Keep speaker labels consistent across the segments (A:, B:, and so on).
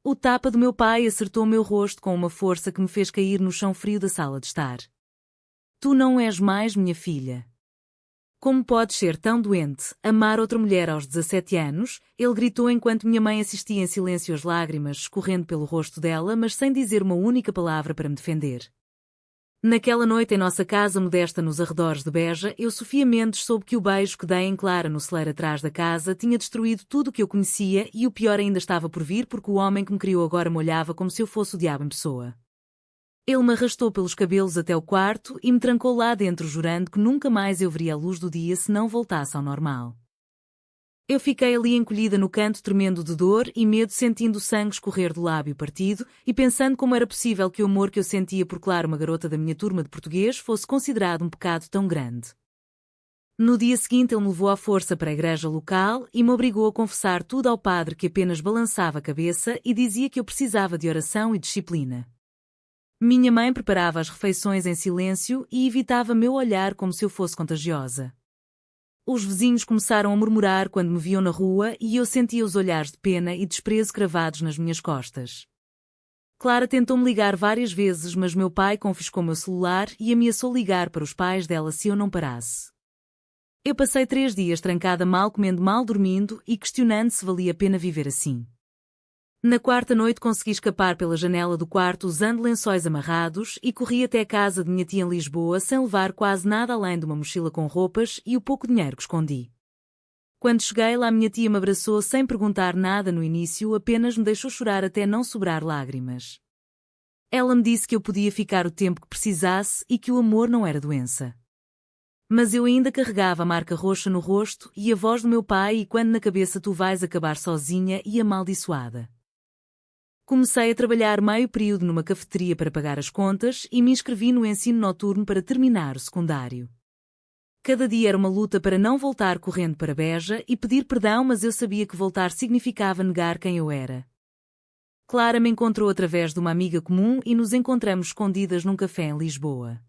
A: O tapa do meu pai acertou meu rosto com uma força que me fez cair no chão frio da sala de estar. Tu não és mais minha filha. Como podes ser tão doente, amar outra mulher aos 17 anos? Ele gritou enquanto minha mãe assistia em silêncio às lágrimas escorrendo pelo rosto dela, mas sem dizer uma única palavra para me defender. Naquela noite em nossa casa modesta nos arredores de Beja, eu, Sofia Mendes, soube que o beijo que dei em Clara no celeiro atrás da casa tinha destruído tudo o que eu conhecia e o pior ainda estava por vir porque o homem que me criou agora me olhava como se eu fosse o diabo em pessoa. Ele me arrastou pelos cabelos até o quarto e me trancou lá dentro jurando que nunca mais eu veria a luz do dia se não voltasse ao normal. Eu fiquei ali encolhida no canto tremendo de dor e medo, sentindo o sangue escorrer do lábio partido e pensando como era possível que o amor que eu sentia por Clara, uma garota da minha turma de português, fosse considerado um pecado tão grande. No dia seguinte ele me levou à força para a igreja local e me obrigou a confessar tudo ao padre, que apenas balançava a cabeça e dizia que eu precisava de oração e disciplina. Minha mãe preparava as refeições em silêncio e evitava meu olhar como se eu fosse contagiosa. Os vizinhos começaram a murmurar quando me viam na rua e eu sentia os olhares de pena e desprezo cravados nas minhas costas. Clara tentou-me ligar várias vezes, mas meu pai confiscou meu celular e ameaçou ligar para os pais dela se eu não parasse. Eu passei 3 dias trancada, mal comendo, mal dormindo e questionando se valia a pena viver assim. Na quarta noite consegui escapar pela janela do quarto usando lençóis amarrados e corri até a casa de minha tia em Lisboa sem levar quase nada além de uma mochila com roupas e o pouco dinheiro que escondi. Quando cheguei lá, minha tia me abraçou sem perguntar nada no início, apenas me deixou chorar até não sobrar lágrimas. Ela me disse que eu podia ficar o tempo que precisasse e que o amor não era doença. Mas eu ainda carregava a marca roxa no rosto e a voz do meu pai, e quando na cabeça tu vais acabar sozinha e amaldiçoada. Comecei a trabalhar meio período numa cafeteria para pagar as contas e me inscrevi no ensino noturno para terminar o secundário. Cada dia era uma luta para não voltar correndo para Beja e pedir perdão, mas eu sabia que voltar significava negar quem eu era. Clara me encontrou através de uma amiga comum e nos encontramos escondidas num café em Lisboa.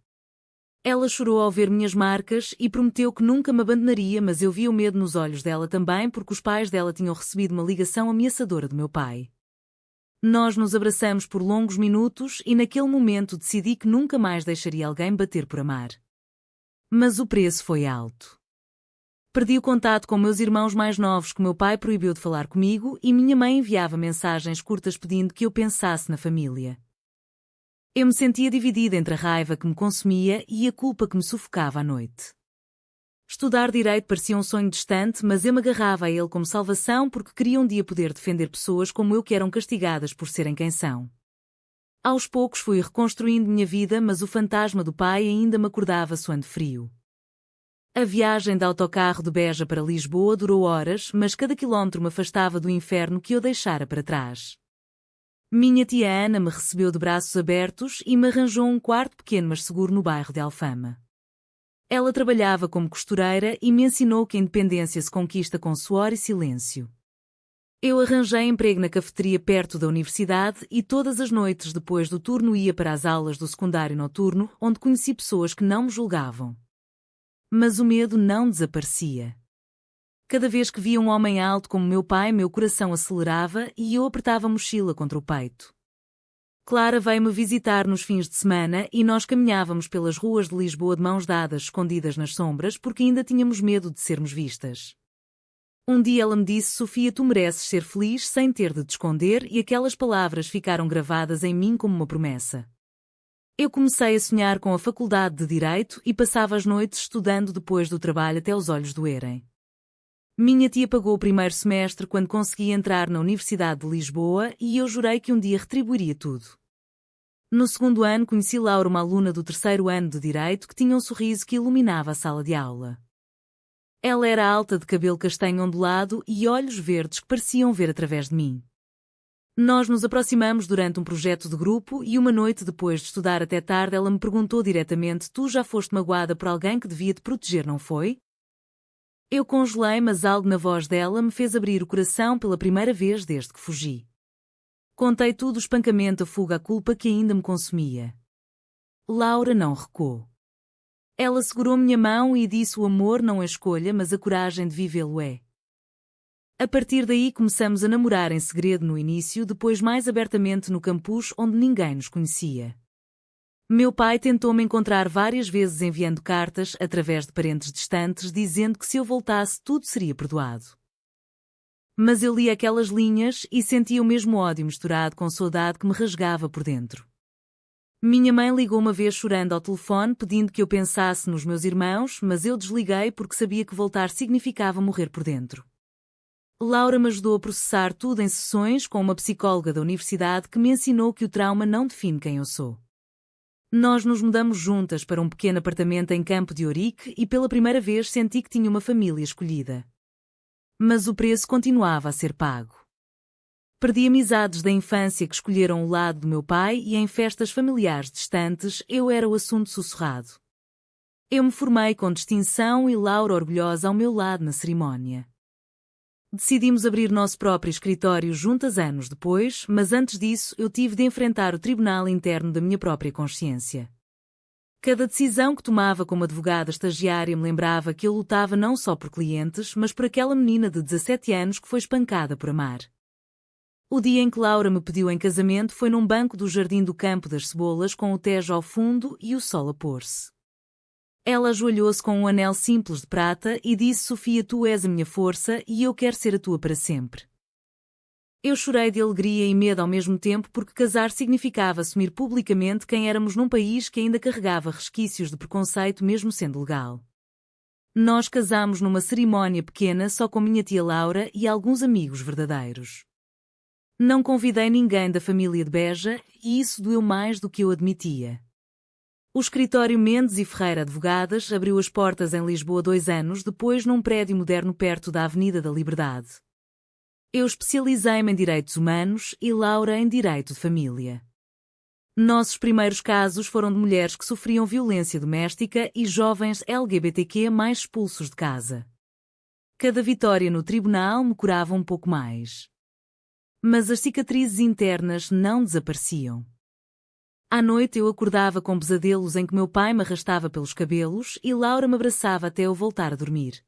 A: Ela chorou ao ver minhas marcas e prometeu que nunca me abandonaria, mas eu via o medo nos olhos dela também, porque os pais dela tinham recebido uma ligação ameaçadora do meu pai. Nós nos abraçamos por longos minutos e naquele momento decidi que nunca mais deixaria alguém bater por amar. Mas o preço foi alto. Perdi o contato com meus irmãos mais novos, que meu pai proibiu de falar comigo, e minha mãe enviava mensagens curtas pedindo que eu pensasse na família. Eu me sentia dividida entre a raiva que me consumia e a culpa que me sufocava à noite. Estudar direito parecia um sonho distante, mas eu me agarrava a ele como salvação porque queria um dia poder defender pessoas como eu que eram castigadas por serem quem são. Aos poucos fui reconstruindo minha vida, mas o fantasma do pai ainda me acordava suando frio. A viagem de autocarro de Beja para Lisboa durou horas, mas cada quilómetro me afastava do inferno que eu deixara para trás. Minha tia Ana me recebeu de braços abertos e me arranjou um quarto pequeno mas seguro no bairro de Alfama. Ela trabalhava como costureira e me ensinou que a independência se conquista com suor e silêncio. Eu arranjei emprego na cafeteria perto da universidade e todas as noites depois do turno ia para as aulas do secundário noturno, onde conheci pessoas que não me julgavam. Mas o medo não desaparecia. Cada vez que via um homem alto como meu pai, meu coração acelerava e eu apertava a mochila contra o peito. Clara veio-me visitar nos fins de semana e nós caminhávamos pelas ruas de Lisboa de mãos dadas, escondidas nas sombras, porque ainda tínhamos medo de sermos vistas. Um dia ela me disse: Sofia, tu mereces ser feliz sem ter de te esconder, e aquelas palavras ficaram gravadas em mim como uma promessa. Eu comecei a sonhar com a faculdade de Direito e passava as noites estudando depois do trabalho até os olhos doerem. Minha tia pagou o primeiro semestre quando consegui entrar na Universidade de Lisboa e eu jurei que um dia retribuiria tudo. No segundo ano conheci Laura, uma aluna do terceiro ano de Direito que tinha um sorriso que iluminava a sala de aula. Ela era alta, de cabelo castanho ondulado e olhos verdes que pareciam ver através de mim. Nós nos aproximamos durante um projeto de grupo e uma noite depois de estudar até tarde ela me perguntou diretamente: tu já foste magoada por alguém que devia te proteger, não foi? Eu congelei, mas algo na voz dela me fez abrir o coração pela primeira vez desde que fugi. Contei tudo: o espancamento, a fuga, a culpa que ainda me consumia. Laura não recuou. Ela segurou minha mão e disse: o amor não é escolha, mas a coragem de vivê-lo é. A partir daí começamos a namorar em segredo no início, depois mais abertamente no campus onde ninguém nos conhecia. Meu pai tentou-me encontrar várias vezes enviando cartas através de parentes distantes dizendo que se eu voltasse tudo seria perdoado. Mas eu lia aquelas linhas e sentia o mesmo ódio misturado com saudade que me rasgava por dentro. Minha mãe ligou uma vez chorando ao telefone pedindo que eu pensasse nos meus irmãos, mas eu desliguei porque sabia que voltar significava morrer por dentro. Laura me ajudou a processar tudo em sessões com uma psicóloga da universidade que me ensinou que o trauma não define quem eu sou. Nós nos mudamos juntas para um pequeno apartamento em Campo de Ourique e pela primeira vez senti que tinha uma família escolhida. Mas o preço continuava a ser pago. Perdi amizades da infância que escolheram o lado do meu pai e em festas familiares distantes eu era o assunto sussurrado. Eu me formei com distinção e Laura orgulhosa ao meu lado na cerimónia. Decidimos abrir nosso próprio escritório juntas anos depois, mas antes disso eu tive de enfrentar o tribunal interno da minha própria consciência. Cada decisão que tomava como advogada estagiária me lembrava que eu lutava não só por clientes, mas por aquela menina de 17 anos que foi espancada por amar. O dia em que Laura me pediu em casamento foi num banco do Jardim do Campo das Cebolas com o Tejo ao fundo e o sol a pôr-se. Ela ajoelhou-se com um anel simples de prata e disse: Sofia, tu és a minha força e eu quero ser a tua para sempre. Eu chorei de alegria e medo ao mesmo tempo porque casar significava assumir publicamente quem éramos num país que ainda carregava resquícios de preconceito mesmo sendo legal. Nós casámos numa cerimónia pequena só com minha tia Laura e alguns amigos verdadeiros. Não convidei ninguém da família de Beja e isso doeu mais do que eu admitia. O escritório Mendes e Ferreira Advogadas abriu as portas em Lisboa 2 anos depois num prédio moderno perto da Avenida da Liberdade. Eu especializei-me em direitos humanos e Laura em direito de família. Nossos primeiros casos foram de mulheres que sofriam violência doméstica e jovens LGBTQ mais expulsos de casa. Cada vitória no tribunal me curava um pouco mais. Mas as cicatrizes internas não desapareciam. À noite eu acordava com pesadelos em que meu pai me arrastava pelos cabelos e Laura me abraçava até eu voltar a dormir.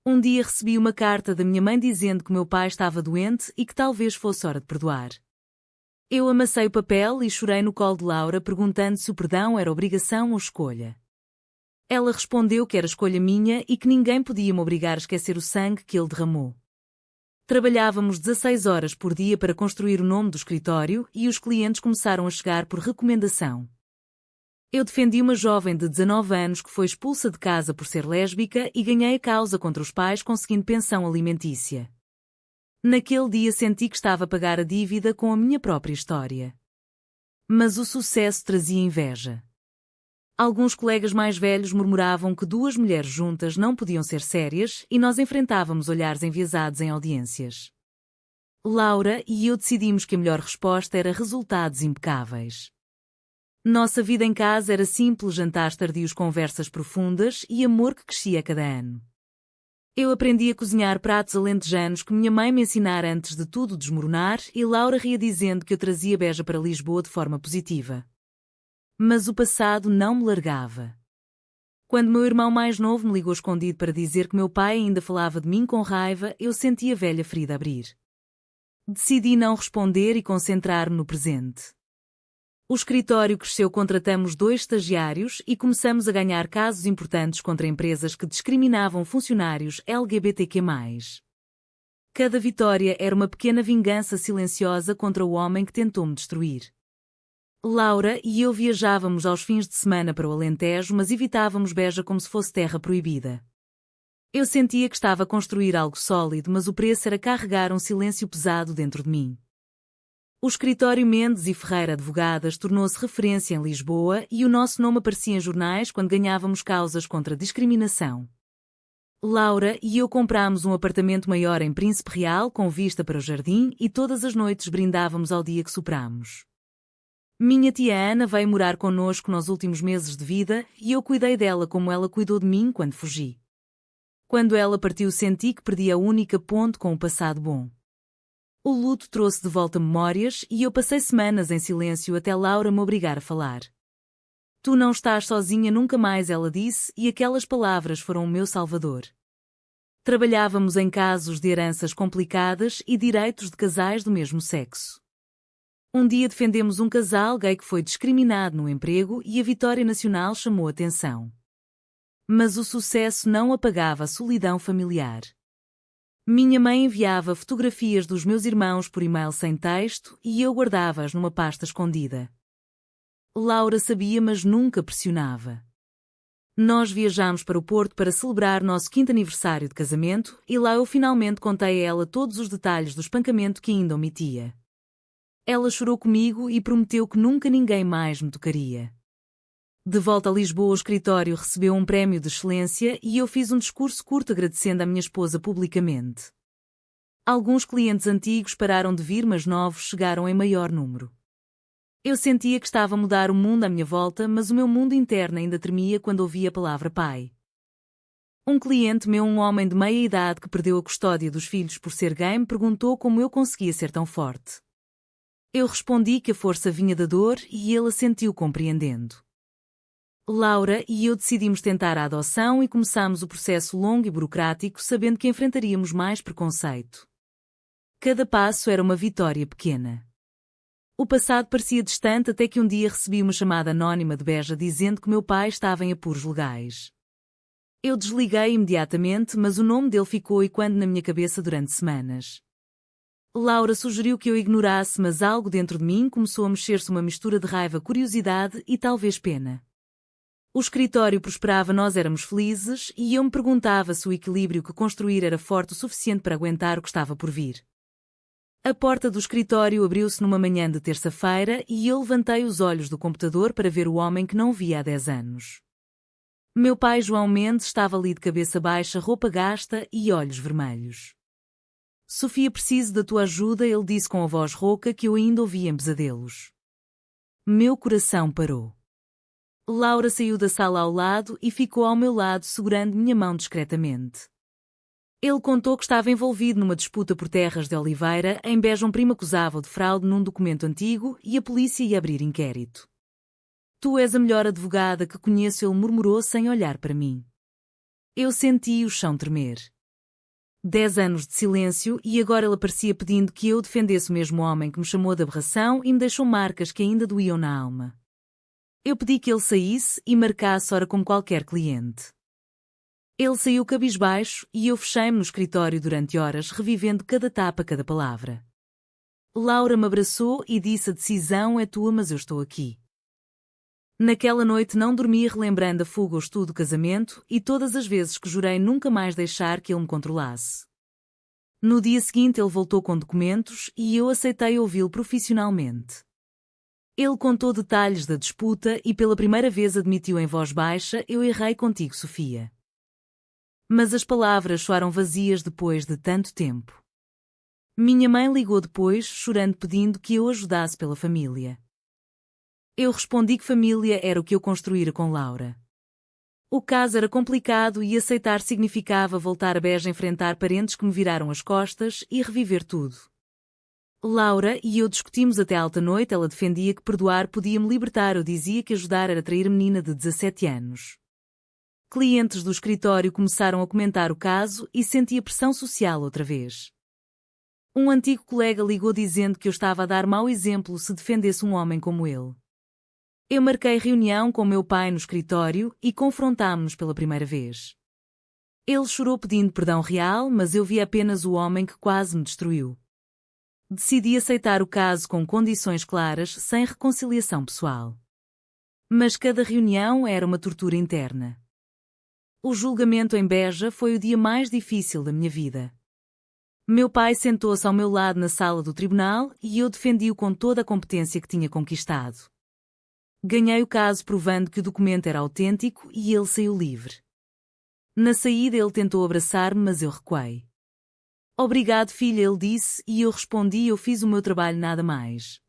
A: Um dia recebi uma carta da minha mãe dizendo que meu pai estava doente e que talvez fosse hora de perdoar. Eu amassei o papel e chorei no colo de Laura perguntando se o perdão era obrigação ou escolha. Ela respondeu que era escolha minha e que ninguém podia me obrigar a esquecer o sangue que ele derramou. Trabalhávamos 16 horas por dia para construir o nome do escritório e os clientes começaram a chegar por recomendação. Eu defendi uma jovem de 19 anos que foi expulsa de casa por ser lésbica e ganhei a causa contra os pais conseguindo pensão alimentícia. Naquele dia senti que estava a pagar a dívida com a minha própria história. Mas o sucesso trazia inveja. Alguns colegas mais velhos murmuravam que 2 mulheres juntas não podiam ser sérias e nós enfrentávamos olhares enviesados em audiências. Laura e eu decidimos que a melhor resposta era resultados impecáveis. Nossa vida em casa era simples, jantares tardios, conversas profundas e amor que crescia a cada ano. Eu aprendi a cozinhar pratos alentejanos que minha mãe me ensinara antes de tudo desmoronar e Laura ria dizendo que eu trazia Beja para Lisboa de forma positiva. Mas o passado não me largava. Quando meu irmão mais novo me ligou escondido para dizer que meu pai ainda falava de mim com raiva, eu senti a velha ferida abrir. Decidi não responder e concentrar-me no presente. O escritório cresceu, contratamos 2 estagiários e começamos a ganhar casos importantes contra empresas que discriminavam funcionários LGBTQ+. Cada vitória era uma pequena vingança silenciosa contra o homem que tentou me destruir. Laura e eu viajávamos aos fins de semana para o Alentejo, mas evitávamos Beja como se fosse terra proibida. Eu sentia que estava a construir algo sólido, mas o preço era carregar um silêncio pesado dentro de mim. O escritório Mendes e Ferreira Advogadas tornou-se referência em Lisboa e o nosso nome aparecia em jornais quando ganhávamos causas contra a discriminação. Laura e eu comprámos um apartamento maior em Príncipe Real com vista para o jardim e todas as noites brindávamos ao dia que superámos. Minha tia Ana veio morar connosco nos últimos meses de vida e eu cuidei dela como ela cuidou de mim quando fugi. Quando ela partiu senti que perdi a única ponte com o passado bom. O luto trouxe de volta memórias e eu passei semanas em silêncio até Laura me obrigar a falar. Tu não estás sozinha nunca mais, ela disse, e aquelas palavras foram o meu salvador. Trabalhávamos em casos de heranças complicadas e direitos de casais do mesmo sexo. Um dia defendemos um casal gay que foi discriminado no emprego e a vitória nacional chamou atenção. Mas o sucesso não apagava a solidão familiar. Minha mãe enviava fotografias dos meus irmãos por e-mail sem texto e eu guardava-as numa pasta escondida. Laura sabia, mas nunca pressionava. Nós viajámos para o Porto para celebrar nosso 5º aniversário de casamento e lá eu finalmente contei a ela todos os detalhes do espancamento que ainda omitia. Ela chorou comigo e prometeu que nunca ninguém mais me tocaria. De volta a Lisboa, o escritório recebeu um prémio de excelência e eu fiz um discurso curto agradecendo à minha esposa publicamente. Alguns clientes antigos pararam de vir, mas novos chegaram em maior número. Eu sentia que estava a mudar o mundo à minha volta, mas o meu mundo interno ainda tremia quando ouvi a palavra pai. Um cliente meu, um homem de meia idade que perdeu a custódia dos filhos por ser gay, me perguntou como eu conseguia ser tão forte. Eu respondi que a força vinha da dor e ele assentiu compreendendo. Laura e eu decidimos tentar a adoção e começámos o processo longo e burocrático, sabendo que enfrentaríamos mais preconceito. Cada passo era uma vitória pequena. O passado parecia distante até que um dia recebi uma chamada anónima de Beja dizendo que meu pai estava em apuros legais. Eu desliguei imediatamente, mas o nome dele ficou ecoando na minha cabeça durante semanas. Laura sugeriu que eu ignorasse, mas algo dentro de mim começou a mexer-se, uma mistura de raiva, curiosidade e talvez pena. O escritório prosperava, nós éramos felizes e eu me perguntava se o equilíbrio que construir era forte o suficiente para aguentar o que estava por vir. A porta do escritório abriu-se numa manhã de terça-feira e eu levantei os olhos do computador para ver o homem que não via há 10 anos. Meu pai João Mendes estava ali de cabeça baixa, roupa gasta e olhos vermelhos. Sofia, preciso da tua ajuda, ele disse com a voz rouca que eu ainda ouvia em pesadelos. Meu coração parou. Laura saiu da sala ao lado e ficou ao meu lado segurando minha mão discretamente. Ele contou que estava envolvido numa disputa por terras de Oliveira, em Beja. Um primo acusava-o de fraude num documento antigo e a polícia ia abrir inquérito. Tu és a melhor advogada que conheço, ele murmurou sem olhar para mim. Eu senti o chão tremer. 10 anos de silêncio e agora ele aparecia pedindo que eu defendesse o mesmo homem que me chamou de aberração e me deixou marcas que ainda doíam na alma. Eu pedi que ele saísse e marcasse hora como qualquer cliente. Ele saiu cabisbaixo e eu fechei-me no escritório durante horas, revivendo cada tapa, cada palavra. Laura me abraçou e disse: a decisão é tua, mas eu estou aqui. Naquela noite não dormi, relembrando a fuga, o estudo, o casamento e todas as vezes que jurei nunca mais deixar que ele me controlasse. No dia seguinte ele voltou com documentos e eu aceitei ouvi-lo profissionalmente. Ele contou detalhes da disputa e pela primeira vez admitiu em voz baixa: eu errei contigo, Sofia. Mas as palavras soaram vazias depois de tanto tempo. Minha mãe ligou depois, chorando, pedindo que eu ajudasse pela família. Eu respondi que família era o que eu construíra com Laura. O caso era complicado e aceitar significava voltar a Beja, enfrentar parentes que me viraram as costas e reviver tudo. Laura e eu discutimos até alta noite. Ela defendia que perdoar podia me libertar, eu dizia que ajudar era trair a menina de 17 anos. Clientes do escritório começaram a comentar o caso e senti a pressão social outra vez. Um antigo colega ligou dizendo que eu estava a dar mau exemplo se defendesse um homem como ele. Eu marquei reunião com meu pai no escritório e confrontámo-nos pela primeira vez. Ele chorou pedindo perdão real, mas eu vi apenas o homem que quase me destruiu. Decidi aceitar o caso com condições claras, sem reconciliação pessoal. Mas cada reunião era uma tortura interna. O julgamento em Beja foi o dia mais difícil da minha vida. Meu pai sentou-se ao meu lado na sala do tribunal e eu defendi-o com toda a competência que tinha conquistado. Ganhei o caso provando que o documento era autêntico e ele saiu livre. Na saída ele tentou abraçar-me, mas eu recuei. Obrigado, filha, ele disse, e eu respondi: eu fiz o meu trabalho, nada mais.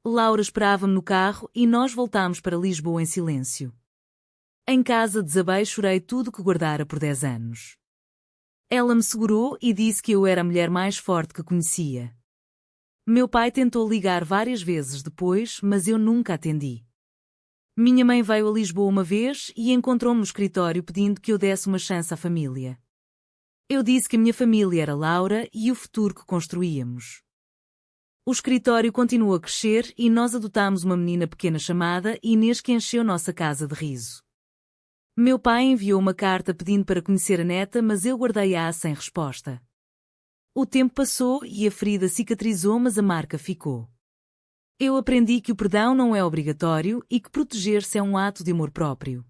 A: Laura esperava-me no carro e nós voltámos para Lisboa em silêncio. Em casa desabei, chorei tudo o que guardara por 10 anos. Ela me segurou e disse que eu era a mulher mais forte que conhecia. Meu pai tentou ligar várias vezes depois, mas eu nunca atendi. Minha mãe veio a Lisboa uma vez e encontrou-me no escritório pedindo que eu desse uma chance à família. Eu disse que a minha família era Laura e o futuro que construíamos. O escritório continuou a crescer e nós adotámos uma menina pequena chamada Inês que encheu nossa casa de riso. Meu pai enviou uma carta pedindo para conhecer a neta, mas eu guardei-a sem resposta. O tempo passou e a ferida cicatrizou, mas a marca ficou. Eu aprendi que o perdão não é obrigatório e que proteger-se é um ato de amor próprio.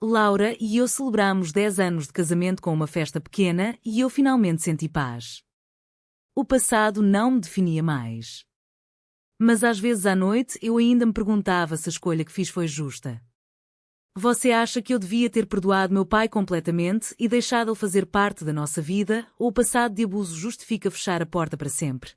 A: Laura e eu celebramos 10 anos de casamento com uma festa pequena e eu finalmente senti paz. O passado não me definia mais. Mas às vezes à noite eu ainda me perguntava se a escolha que fiz foi justa. Você acha que eu devia ter perdoado meu pai completamente e deixado-o fazer parte da nossa vida, ou o passado de abuso justifica fechar a porta para sempre?